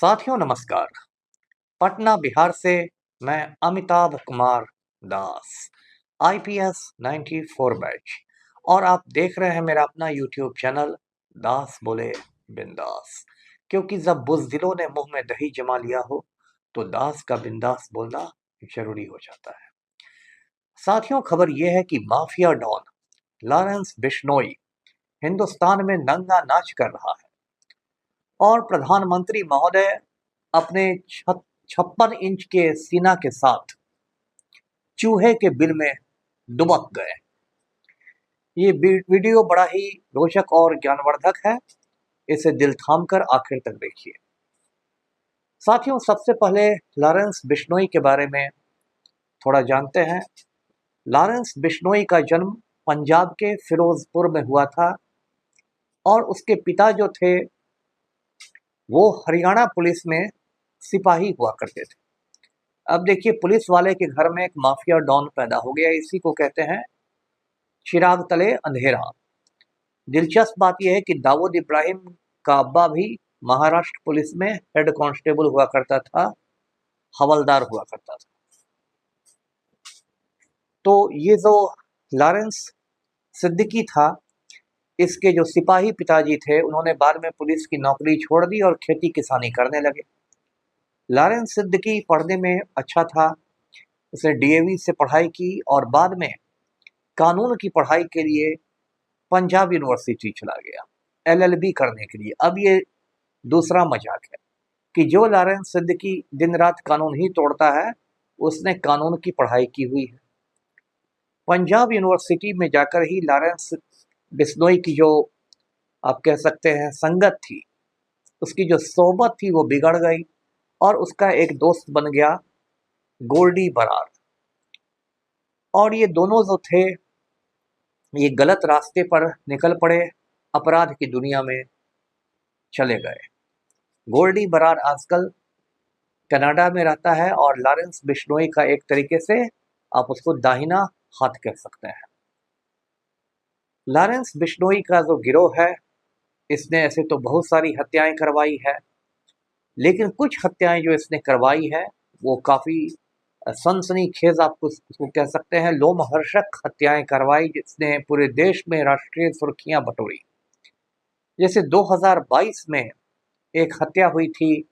साथियों नमस्कार। पटना बिहार से मैं अमिताभ कुमार दास, आईपीएस 94 बैच, और आप देख रहे हैं मेरा अपना यूट्यूब चैनल दास बोले बिंदास। क्योंकि जब बुज़दिलों ने मुंह में दही जमा लिया हो तो दास का बिंदास बोलना जरूरी हो जाता है। साथियों, खबर यह है कि mafia don Lawrence Bishnoi Hindustan में नंगा नाच कर रहा है और प्रधानमंत्री महोदय अपने 56 इंच के सीना के साथ चूहे के बिल में दुबक गए। ये वीडियो बड़ा ही रोचक और ज्ञानवर्धक है, इसे दिल थाम कर आखिर तक देखिए। साथियों, सबसे पहले लॉरेंस बिश्नोई के बारे में थोड़ा जानते हैं। लॉरेंस बिश्नोई का जन्म पंजाब के फिरोजपुर में हुआ था और उसके पिता जो थे वो हरियाणा पुलिस में सिपाही हुआ करते थे। अब देखिए, पुलिस वाले के घर में एक माफिया डॉन पैदा हो गया, इसी को कहते हैं चिराग तले अंधेरा। दिलचस्प बात यह है कि दाऊद इब्राहिम का अब्बा भी महाराष्ट्र पुलिस में हेड कांस्टेबल हुआ करता था, हवलदार हुआ करता था। तो ये जो लॉरेंस सिद्दीकी था, इसके जो सिपाही पिताजी थे, उन्होंने बाद में पुलिस की नौकरी छोड़ दी और खेती किसानी करने लगे। लॉरेंस सिद्दीकी पढ़ने में अच्छा था, उसने डीएवी से पढ़ाई की और बाद में कानून की पढ़ाई के लिए पंजाब यूनिवर्सिटी चला गया एलएलबी करने के लिए। अब ये दूसरा मजाक है कि जो लॉरेंस सिद्दीकी दिन रात कानून ही तोड़ता है, उसने कानून की पढ़ाई की हुई है। पंजाब यूनिवर्सिटी में जाकर ही लॉरेंस बिश्नोई की जो आप कह सकते हैं संगत थी, उसकी जो सोहबत थी वो बिगड़ गई और उसका एक दोस्त बन गया गोल्डी बरार। और ये दोनों जो थे ये गलत रास्ते पर निकल पड़े, अपराध की दुनिया में चले गए। गोल्डी बरार आजकल कनाडा में रहता है और लॉरेंस बिश्नोई का एक तरीके से आप उसको दाहिना हाथ कह सकते हैं। लॉरेंस बिश्नोई का जो गिरोह है, इसने ऐसे तो बहुत सारी हत्याएं करवाई है, लेकिन कुछ हत्याएं जो इसने करवाई है वो काफ़ी सनसनीखेज आपको उसको कह सकते हैं, लोमहर्षक हत्याएं करवाई, जिसने पूरे देश में राष्ट्रीय सुर्खियां बटोरी। जैसे 2022 में एक हत्या हुई थी,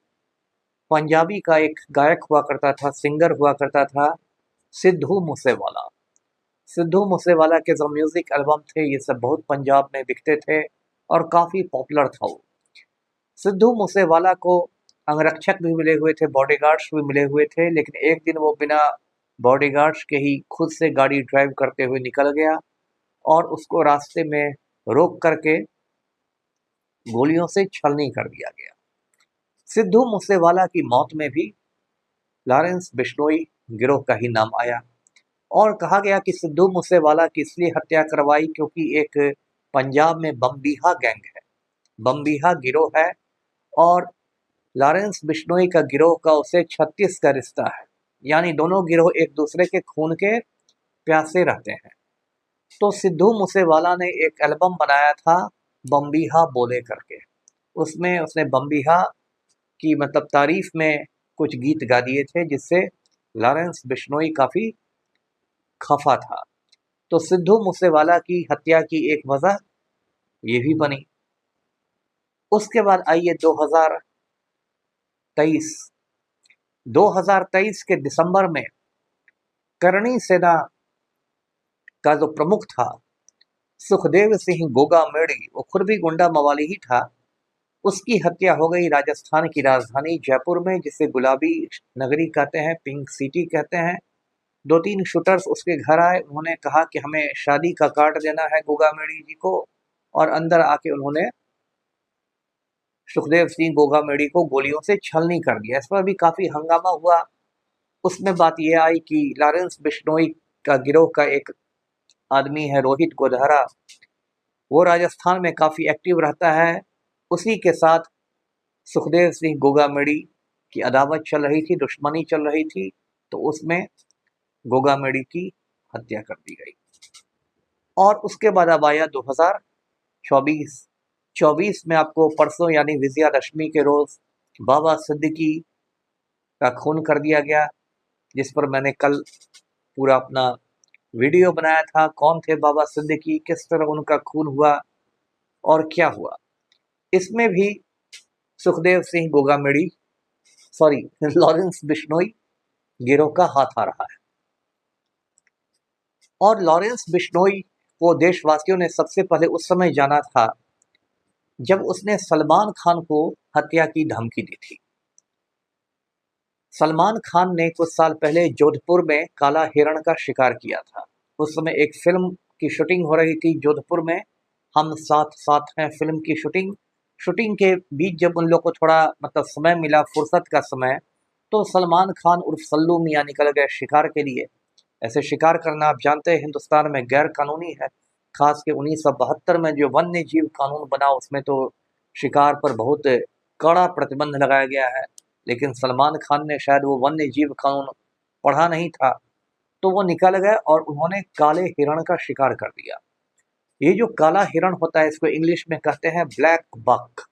पंजाबी का एक गायक हुआ करता था, सिंगर हुआ करता था, सिद्धू मूसेवाला। सिद्धू मूसेवाला के जो म्यूजिक एल्बम थे ये सब बहुत पंजाब में बिकते थे और काफ़ी पॉपुलर था वो। सिद्धू मूसेवाला को अंगरक्षक भी मिले हुए थे, बॉडीगार्ड्स भी मिले हुए थे, लेकिन एक दिन वो बिना बॉडीगार्ड्स के ही खुद से गाड़ी ड्राइव करते हुए निकल गया और उसको रास्ते में रोक करके गोलियों से छलनी कर दिया गया। सिद्धू मूसेवाला की मौत में भी लॉरेंस बिश्नोई गिरोह का ही नाम आया और कहा गया कि सिद्धू मूसेवाला की इसलिए हत्या करवाई क्योंकि एक पंजाब में बम्बीहा गैंग है, बम्बीहा गिरोह है और लॉरेंस बिश्नोई का गिरोह का उसे 36 का रिश्ता है, यानी दोनों गिरोह एक दूसरे के खून के प्यासे रहते हैं। तो सिद्धू मूसेवाला ने एक एल्बम बनाया था बम्बीहा बोले करके, उसमें उसने बम्बीहा की मतलब तारीफ में कुछ गीत गा दिए थे, जिससे लॉरेंस बिश्नोई काफ़ी खफा था। तो सिद्धू मूसेवाला की हत्या की एक वजह ये भी बनी। उसके बाद आइए 2023 के दिसंबर में करणी सेना का जो प्रमुख था सुखदेव सिंह गोगा मेड़ी, वो खुद भी गुंडा मवाली ही था, उसकी हत्या हो गई राजस्थान की राजधानी जयपुर में, जिसे गुलाबी नगरी कहते हैं, पिंक सिटी कहते हैं। 2-3 शूटर्स उसके घर आए, उन्होंने कहा कि हमें शादी का कार्ड देना है गोगा मेड़ी जी को, और अंदर आके उन्होंने सुखदेव सिंह गोगा मेड़ी को गोलियों से छलनी कर दिया। इस पर भी काफ़ी हंगामा हुआ। उसमें बात यह आई कि लॉरेंस बिश्नोई का गिरोह का एक आदमी है रोहित गोधरा, वो राजस्थान में काफ़ी एक्टिव रहता है, उसी के साथ सुखदेव सिंह गोगा मेड़ी की अदावत चल रही थी, दुश्मनी चल रही थी, तो उसमें गोगा मेड़ी की हत्या कर दी गई। और उसके बाद अब आया 2024 में आपको परसों यानी विजयादशमी के रोज़ बाबा सिद्दीकी का खून कर दिया गया, जिस पर मैंने कल पूरा अपना वीडियो बनाया था। कौन थे बाबा सिद्दीकी, किस तरह उनका खून हुआ और क्या हुआ। इसमें भी सुखदेव सिंह गोगामेड़ी लॉरेंस बिश्नोई गिरोह का हाथ आ रहा है। और लॉरेंस बिश्नोई को देशवासियों ने सबसे पहले उस समय जाना था जब उसने सलमान खान को हत्या की धमकी दी थी। सलमान खान ने कुछ साल पहले जोधपुर में काला हिरण का शिकार किया था। उस समय एक फिल्म की शूटिंग हो रही थी जोधपुर में, हम साथ साथ हैं फिल्म की शूटिंग के बीच जब उन लोग को थोड़ा समय मिला, फुर्सत का समय, तो सलमान खान उर्फ सल्लू मियाँ निकल गए शिकार के लिए। ऐसे शिकार करना आप जानते हैं हिंदुस्तान में गैर कानूनी है। खास के 1972 में जो वन्य जीव कानून बना उसमें तो शिकार पर बहुत कड़ा प्रतिबंध लगाया गया है, लेकिन सलमान खान ने शायद वो वन्य जीव कानून पढ़ा नहीं था, तो वो निकल गए और उन्होंने काले हिरण का शिकार कर दिया। ये जो काला हिरण होता है इसको इंग्लिश में कहते हैं ब्लैक बक।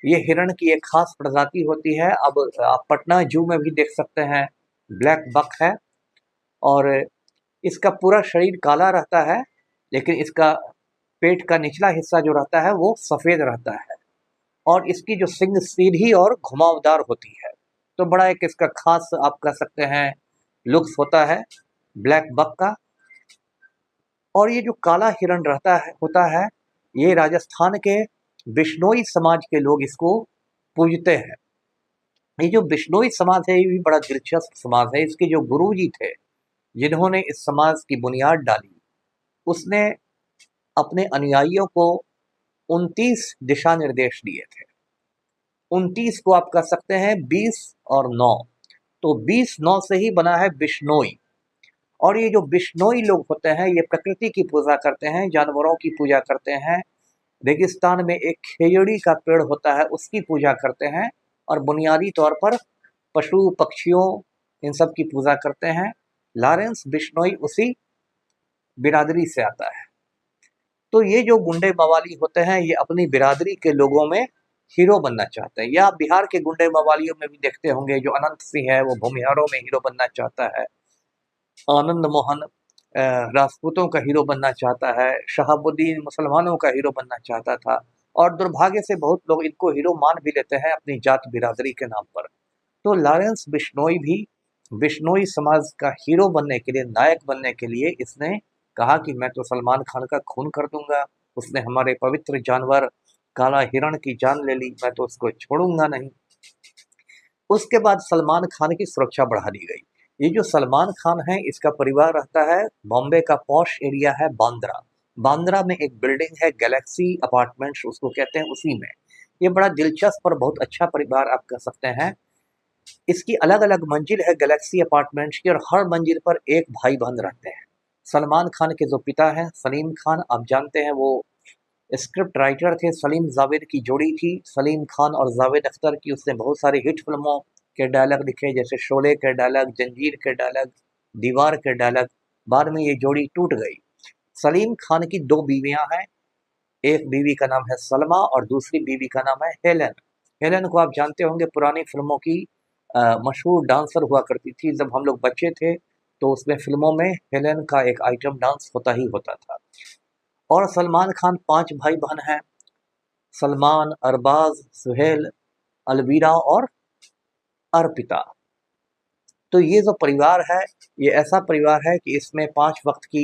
ये हिरण की एक खास प्रजाति होती है। अब आप पटना जू में भी देख सकते हैं, ब्लैक बक है और इसका पूरा शरीर काला रहता है, लेकिन इसका पेट का निचला हिस्सा जो रहता है वो सफ़ेद रहता है और इसकी जो सींग सीधी और घुमावदार होती है। तो बड़ा एक इसका खास आप कह सकते हैं लुक्स होता है ब्लैक बक का। और ये जो काला हिरण होता है ये राजस्थान के बिश्नोई समाज के लोग इसको पूजते हैं। ये जो बिश्नोई समाज है ये भी बड़ा दिलचस्प समाज है। इसके जो गुरुजी थे जिन्होंने इस समाज की बुनियाद डाली, उसने अपने अनुयायियों को 29 दिशा निर्देश दिए थे। 29 को आप कह सकते हैं 20 और 9, तो 20-9 से ही बना है बिश्नोई। और ये जो बिश्नोई लोग होते हैं ये प्रकृति की पूजा करते हैं, जानवरों की पूजा करते हैं। रेगिस्तान में एक खेजड़ी का पेड़ होता है उसकी पूजा करते हैं और बुनियादी तौर पर पशु पक्षियों इन सब की पूजा करते हैं। लॉरेंस बिश्नोई उसी बिरादरी से आता है। तो ये जो गुंडे मवाली होते हैं ये अपनी बिरादरी के लोगों में हीरो बनना चाहते हैं। या आप बिहार के गुंडे मवालियों में भी देखते होंगे, जो अनंत सिंह है वो भूमिहारों में हीरो बनना चाहता है, आनंद मोहन राजपूतों का हीरो बनना चाहता है, शहाबुद्दीन मुसलमानों का हीरो बनना चाहता था, और दुर्भाग्य से बहुत लोग इनको हीरो मान भी लेते हैं अपनी जात बिरादरी के नाम पर। तो लॉरेंस बिश्नोई भी बिश्नोई समाज का हीरो बनने के लिए, नायक बनने के लिए इसने कहा कि मैं तो सलमान खान का खून कर दूंगा, उसने हमारे पवित्र जानवर काला हिरण की जान ले ली, मैं तो उसको छोड़ूंगा नहीं। उसके बाद सलमान खान की सुरक्षा बढ़ा दी गई। ये जो सलमान खान है इसका परिवार रहता है बॉम्बे का पॉश एरिया है बांद्रा। बांद्रा में एक बिल्डिंग है गैलेक्सी अपार्टमेंट्स उसको कहते हैं, उसी में। ये बड़ा दिलचस्प और बहुत अच्छा परिवार आप कह सकते हैं। इसकी अलग अलग मंजिल है गैलेक्सी अपार्टमेंट्स की और हर मंजिल पर एक भाई बहन रहते हैं। सलमान खान के जो पिता हैं सलीम खान, आप जानते हैं वो स्क्रिप्ट राइटर थे। सलीम जावेद की जोड़ी थी, सलीम खान और जावेद अख्तर की। उसने बहुत सारी हिट फिल्मों के डायलॉग लिखे, जैसे शोले के डायलॉग, जंजीर के डायलॉग, दीवार के डायलॉग। बाद में ये जोड़ी टूट गई। सलीम खान की 2 बीवियां हैं, एक बीवी का नाम है सलमा और दूसरी बीवी का नाम है हेलन। हेलन को आप जानते होंगे, पुरानी फिल्मों की मशहूर डांसर हुआ करती थी। जब हम लोग बच्चे थे तो उसमें फिल्मों में हेलन का एक आइटम डांस होता ही होता था। और सलमान खान 5 भाई बहन हैं, सलमान, अरबाज, सुहेल, अलवीरा और अर्पिता। तो ये जो परिवार है ये ऐसा परिवार है कि इसमें 5 वक्त की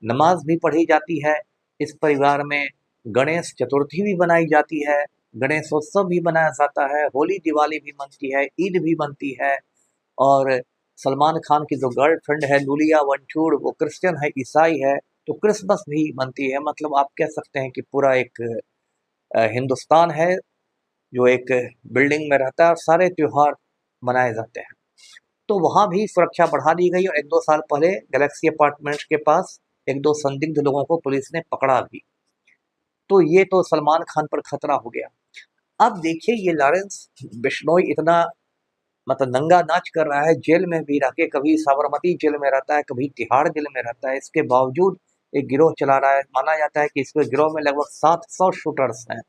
नमाज भी पढ़ी जाती है। इस परिवार में गणेश चतुर्थी भी बनाई जाती है, गणेशोत्सव भी मनाया जाता है, होली दिवाली भी मनती है, ईद भी बनती है। और सलमान खान की जो गर्लफ्रेंड है लूलिया वंचूर वो क्रिश्चियन है, ईसाई है, तो क्रिसमस भी बनती है। मतलब आप कह सकते हैं कि पूरा एक हिंदुस्तान है जो एक बिल्डिंग में रहता है और सारे त्योहार मनाए जाते हैं। तो वहाँ भी सुरक्षा बढ़ा दी गई और 1-2 साल पहले गैलेक्सी अपार्टमेंट्स के पास 1-2 संदिग्ध लोगों को पुलिस ने पकड़ा भी। तो ये तो सलमान खान पर खतरा हो गया। अब देखिए ये लॉरेंस बिश्नोई इतना नंगा नाच कर रहा है, जेल में भी रह के, कभी साबरमती जेल में रहता है, कभी तिहाड़ जेल में रहता है। इसके बावजूद एक गिरोह चला रहा है। माना जाता है कि इसके गिरोह में लगभग 700 शूटर्स हैं।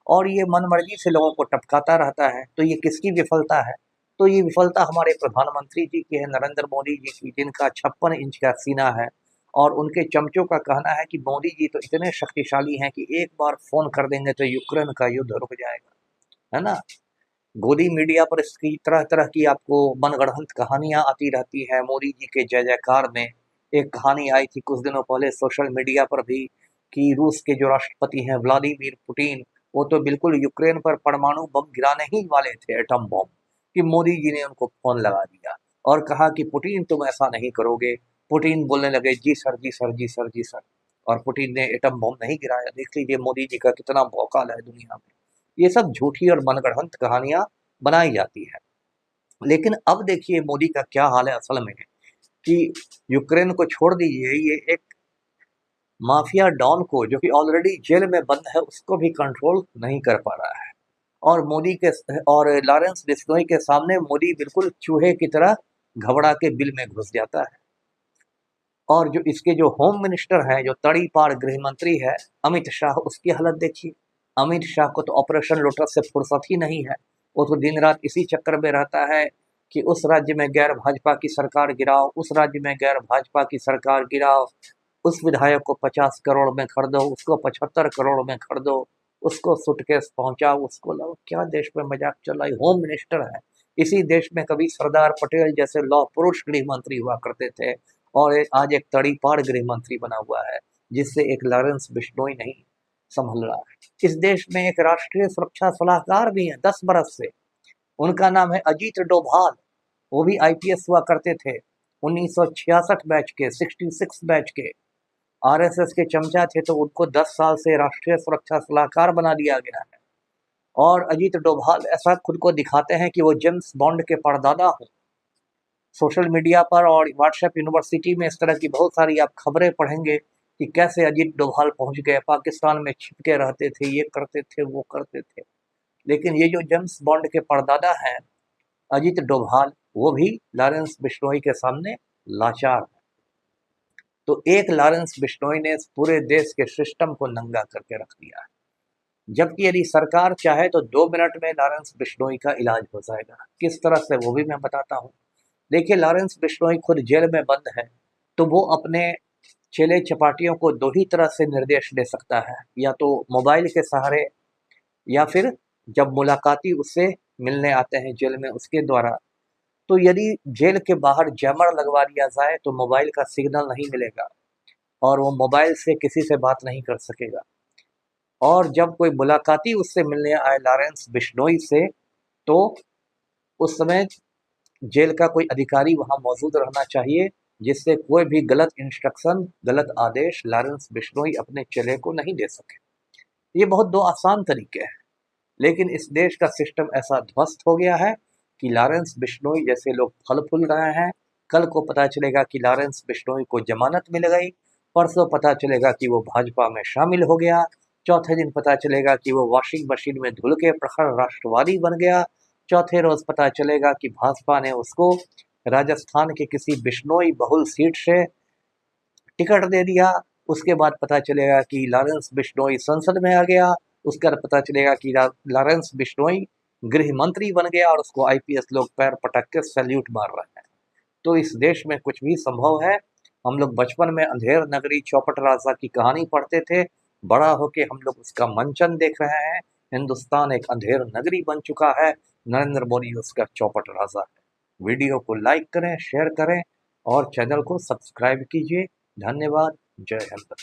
और ये मनमर्जी से लोगों को टपकाता रहता है। तो ये किसकी विफलता है? तो ये विफलता हमारे प्रधानमंत्री जी की है, नरेंद्र मोदी जी की, जिनका 56 इंच का सीना है। और उनके चमचों का कहना है कि मोदी जी तो इतने शक्तिशाली हैं कि एक बार फोन कर देंगे तो यूक्रेन का युद्ध रुक जाएगा, है ना। गोदी मीडिया पर इसकी तरह तरह की आपको मनगढ़ंत कहानियां आती रहती हैं मोदी जी के जय जयकार में। एक कहानी आई थी कुछ दिनों पहले सोशल मीडिया पर भी कि रूस के जो राष्ट्रपति हैं व्लादिमीर पुतिन, वो तो बिल्कुल यूक्रेन पर परमाणु बम गिराने ही वाले थे, एटम बम, कि मोदी जी ने उनको फोन लगा दिया और कहा कि पुतिन तुम ऐसा नहीं करोगे। पुतिन बोलने लगे जी सर जी सर जी सर जी सर, और पुतिन ने एटम बम नहीं गिराया। देख लीजिए मोदी जी का कितना भौकाल है दुनिया में। ये सब झूठी और मनगढ़ंत कहानियां बनाई जाती है। लेकिन अब देखिए मोदी का क्या हाल है असल में, कि यूक्रेन को छोड़ दीजिए, ये एक माफिया डॉन को, जो कि ऑलरेडी जेल में बंद है, उसको भी कंट्रोल नहीं कर पा रहा है। और मोदी के और लॉरेंस बिश्नोई के सामने मोदी बिल्कुल चूहे की तरह घबरा के बिल में घुस जाता है। और जो इसके जो होम मिनिस्टर हैं, जो तड़ीपार गृह मंत्री है अमित शाह, उसकी हालत देखिए। अमित शाह को तो ऑपरेशन लोटस से फुर्सत ही नहीं है। वो तो दिन रात इसी चक्कर में रहता है कि उस राज्य में गैर भाजपा की सरकार गिराओ, उस राज्य में गैर भाजपा की सरकार गिराओ, उस विधायक को 50 करोड़ में खरीदो, उसको 75 करोड़ में खरीदो, उसको सूटकेस पहुंचाओ, उसको लाओ। क्या देश में मजाक चल रहा है? होम मिनिस्टर है। इसी देश में कभी सरदार पटेल जैसे लौह पुरुष गृह मंत्री हुआ करते थे, और आज एक तड़ीपार गृह मंत्री बना हुआ है, जिससे एक लॉरेंस बिश्नोई नहीं संभल रहा है। इस देश में एक राष्ट्रीय सुरक्षा सलाहकार भी है 10 बरस से, उनका नाम है अजीत डोभाल। वो भी आईपीएस हुआ करते थे, 1966 बैच के, 66 बैच के। आरएसएस के चमचा थे, तो उनको 10 साल से राष्ट्रीय सुरक्षा सलाहकार बना दिया गया है। और अजीत डोभाल ऐसा खुद को दिखाते हैं कि वो जेम्स बॉन्ड के परदादा हो। सोशल मीडिया पर और व्हाट्सएप यूनिवर्सिटी में इस तरह की बहुत सारी आप खबरें पढ़ेंगे कि कैसे अजीत डोभाल पहुंच गए, पाकिस्तान में छिप के रहते थे, ये करते थे, वो करते थे। लेकिन ये जो जेम्स बॉन्ड के परदादा हैं अजीत डोभाल, वो भी लॉरेंस बिश्नोई के सामने लाचार है। तो एक लॉरेंस बिश्नोई ने पूरे देश के सिस्टम को नंगा करके रख दिया है। जबकि यदि सरकार चाहे तो 2 मिनट में लॉरेंस बिश्नोई का इलाज हो जाएगा। किस तरह से, वो भी मैं बताता हूँ। देखिए, लॉरेंस बिश्नोई खुद जेल में बंद है, तो वो अपने चेले चपाटियों को 2 ही तरह से निर्देश दे सकता है, या तो मोबाइल के सहारे, या फिर जब मुलाकाती उससे मिलने आते हैं जेल में, उसके द्वारा। तो यदि जेल के बाहर जैमर लगवा दिया जाए तो मोबाइल का सिग्नल नहीं मिलेगा और वो मोबाइल से किसी से बात नहीं कर सकेगा। और जब कोई मुलाकाती उससे मिलने आए लॉरेंस बिश्नोई से, तो उस समय जेल का कोई अधिकारी वहां मौजूद रहना चाहिए, जिससे कोई भी गलत इंस्ट्रक्शन, गलत आदेश लॉरेंस बिश्नोई अपने चेले को नहीं दे सके। ये बहुत 2 आसान तरीके हैं, लेकिन इस देश का सिस्टम ऐसा ध्वस्त हो गया है कि लॉरेंस बिश्नोई जैसे लोग फल फूल रहे हैं। कल को पता चलेगा कि लॉरेंस बिश्नोई को जमानत मिल गई, परसों पता चलेगा कि वो भाजपा में शामिल हो गया, चौथे दिन पता चलेगा कि वो वॉशिंग मशीन में धुल के प्रखर राष्ट्रवादी बन गया, चौथे रोज पता चलेगा कि भाजपा ने उसको राजस्थान के किसी बिश्नोई बहुल सीट से टिकट दे दिया। उसके बाद पता चलेगा कि लॉरेंस बिश्नोई संसद में आ गया। उसके बाद पता चलेगा कि लॉरेंस बिश्नोई गृह मंत्री बन गया और उसको आईपीएस लोग पैर पटक के सैल्यूट मार रहे हैं। तो इस देश में कुछ भी संभव है। हम लोग बचपन में अंधेर नगरी चौपट राजा की कहानी पढ़ते थे, बड़ा होके हम लोग उसका मंचन देख रहे हैं। हिंदुस्तान एक अंधेर नगरी बन चुका है, नरेंद्र मोदी उसका चौपट राजा है। वीडियो को लाइक करें, शेयर करें और चैनल को सब्सक्राइब कीजिए। धन्यवाद। जय हिंद।